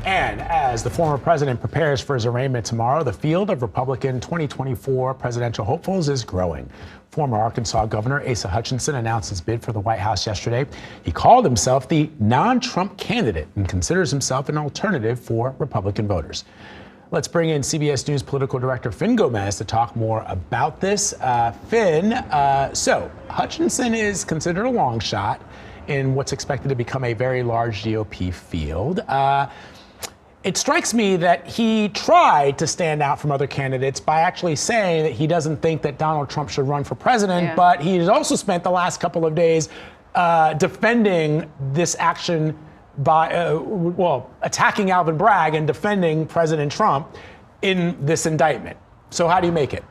And as the former president prepares for his arraignment tomorrow, the field of Republican 2024 presidential hopefuls is growing. Former Arkansas Governor Asa Hutchinson announced his bid for the White House yesterday. He called himself the non-Trump candidate and considers himself an alternative for Republican voters. Let's bring in CBS News political director Finn Gomez to talk more about this. Finn, so Hutchinson is considered a long shot in what's expected to become a very large GOP field. It strikes me that he tried to stand out from other candidates by actually saying that he doesn't think that Donald Trump should run for president, but he has also spent the last couple of days defending this action by, attacking Alvin Bragg and defending President Trump in this indictment. So how do you make it?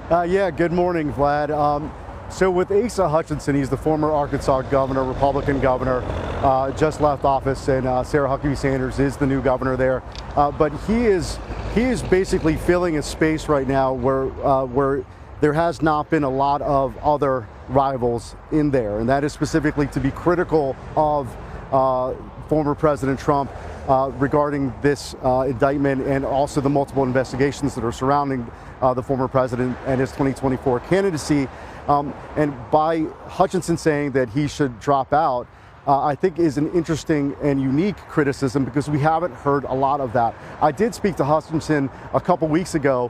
Good morning, Vlad. So with Asa Hutchinson, he's the former Arkansas governor, Republican governor, just left office, and Sarah Huckabee Sanders is the new governor there. But he is basically filling a space right now where there has not been a lot of other rivals in there, and that is specifically to be critical of former President Trump regarding this indictment and also the multiple investigations that are surrounding the former president and his 2024 candidacy. And by Hutchinson saying that he should drop out, I think is an interesting and unique criticism because we haven't heard a lot of that. I did speak to Hutchinson a couple weeks ago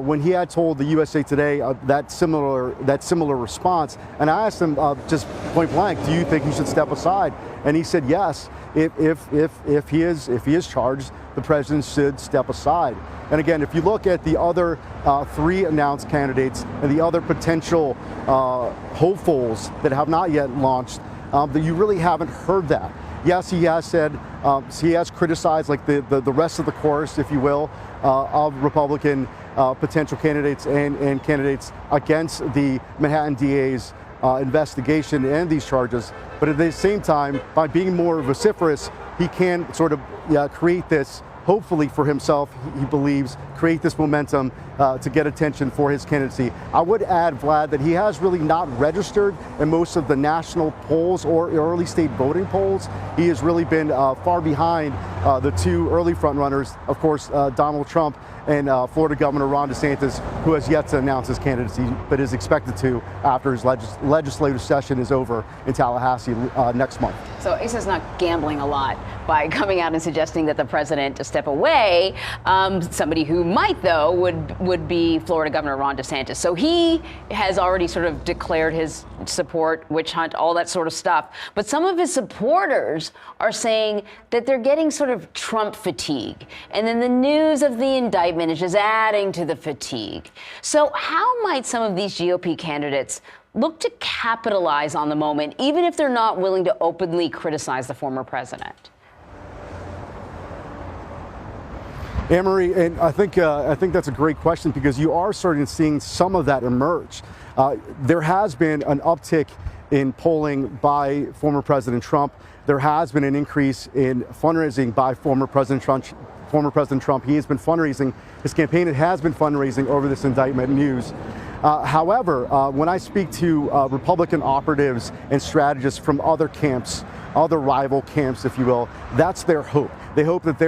when he had told the USA Today that similar response, and I asked him just point blank, do you think he should step aside? And he said yes. If he is charged, the president should step aside. And again, if you look at the other three announced candidates and the other potential hopefuls that have not yet launched, that you really haven't heard that. Yes, he has said, he has criticized like the rest of the chorus, if you will, of Republican potential candidates and candidates against the Manhattan DA's investigation and these charges. But at the same time, by being more vociferous, he can sort of create this, hopefully for himself, he believes, create this momentum to get attention for his candidacy. I would add, Vlad, that he has really not registered in most of the national polls or early state voting polls. He has really been far behind the two early frontrunners, of course, Donald Trump and Florida Governor Ron DeSantis, who has yet to announce his candidacy, but is expected to after his legislative session is over in Tallahassee next month. So Asa's not gambling a lot by coming out and suggesting that the president to step away. Somebody who might, though, would be Florida Governor Ron DeSantis. So he has already sort of declared his support, witch hunt, all that sort of stuff. But some of his supporters are saying that they're getting sort of Trump fatigue. And then the news of the indictment is just adding to the fatigue. So how might some of these GOP candidates look to capitalize on the moment, even if they're not willing to openly criticize the former president? Anne-Marie, and I think that's a great question because you are starting to seeing some of that emerge. There has been an uptick in polling by former President Trump. There has been an increase in fundraising by former President Trump. He has been fundraising. His campaign has been fundraising over this indictment news. However, when I speak to Republican operatives and strategists from other camps, other rival camps, if you will, that's their hope. They hope that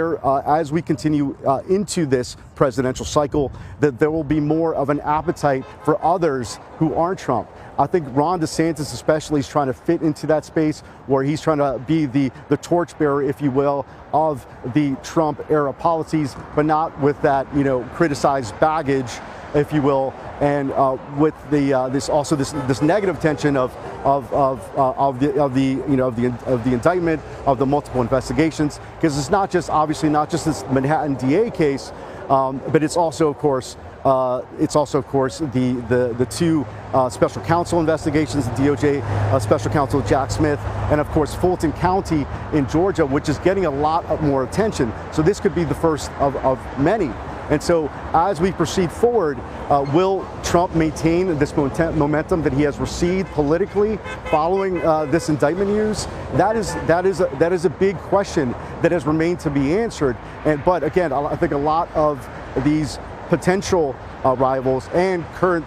as we continue into this presidential cycle, that there will be more of an appetite for others who aren't Trump. I think Ron DeSantis especially is trying to fit into that space where he's trying to be the torchbearer, if you will, of the Trump era policies, but not with that, criticized baggage, if you will, and with the this negative tension of the indictment, of the multiple investigations, because it's obviously not just this Manhattan DA case, but it's also of course the two special counsel investigations, the DOJ special counsel Jack Smith, and of course Fulton County in Georgia, which is getting a lot more attention. So this could be the first of many. And so as we proceed forward, will Trump maintain this momentum that he has received politically following this indictment news? That is a big question that has remained to be answered. But again, I think a lot of these potential rivals and current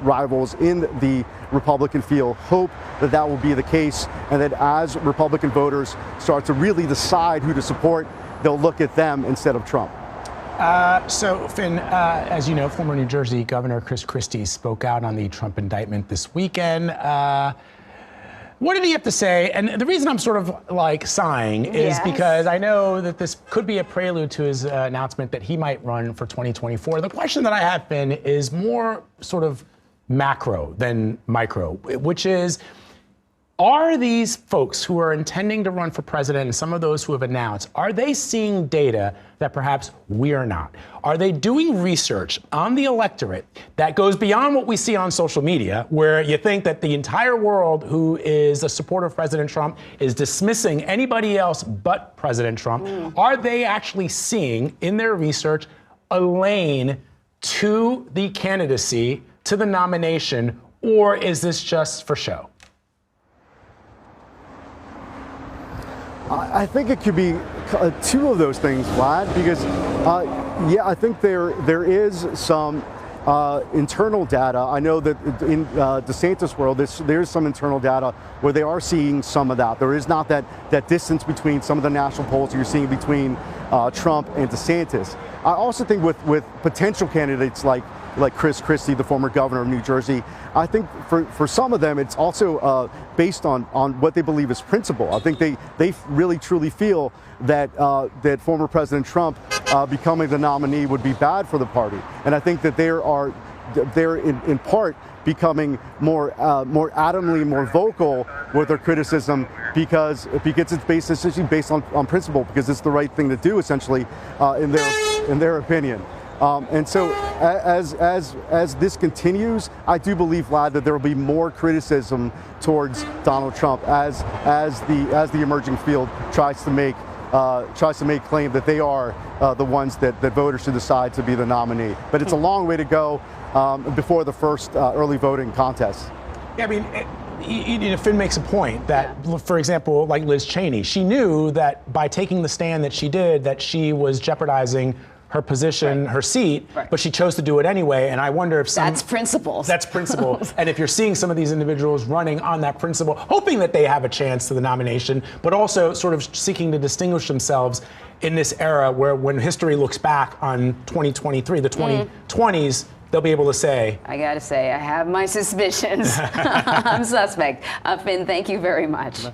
rivals in the Republican field hope that that will be the case, and that as Republican voters start to really decide who to support, they'll look at them instead of Trump. So, Finn, as you know, former New Jersey Governor Chris Christie spoke out on the Trump indictment this weekend. What did he have to say? And the reason I'm sort of like sighing is because I know that this could be a prelude to his announcement that he might run for 2024. The question that I have, Finn, is more sort of macro than micro, which is, are these folks who are intending to run for president and some of those who have announced, are they seeing data that perhaps we are not? Are they doing research on the electorate that goes beyond what we see on social media, where you think that the entire world who is a supporter of President Trump is dismissing anybody else but President Trump? Are they actually seeing in their research a lane to the candidacy, to the nomination, or is this just for show? I think it could be two of those things, Vlad, because I think there is some internal data. I know that in DeSantis' world, there's some internal data where they are seeing some of that. There is not that distance between some of the national polls you're seeing between Trump and DeSantis. I also think with potential candidates like Chris Christie, the former governor of New Jersey, I think for some of them, it's also based on what they believe is principle. I think they really truly feel that former President Trump becoming the nominee would be bad for the party. And I think that they're in part becoming more adamantly more vocal with their criticism because it's essentially based on principle, because it's the right thing to do, essentially, in their opinion. And so as this continues, I do believe, Vlad, that there will be more criticism towards Donald Trump as the emerging field tries to make claim that they are the ones that voters should decide to be the nominee. But it's a long way to go before the first early voting contest. Yeah, I mean, Finn makes a point that, for example, like Liz Cheney, she knew that by taking the stand that she did, that she was jeopardizing her position, her seat, but she chose to do it anyway. And I wonder if that's principles. That's principle. And if you're seeing some of these individuals running on that principle, hoping that they have a chance to the nomination, but also sort of seeking to distinguish themselves in this era where, when history looks back on 2023, the 2020s, they'll be able to say, I gotta say, I have my suspicions. I'm suspect. Finn, thank you very much.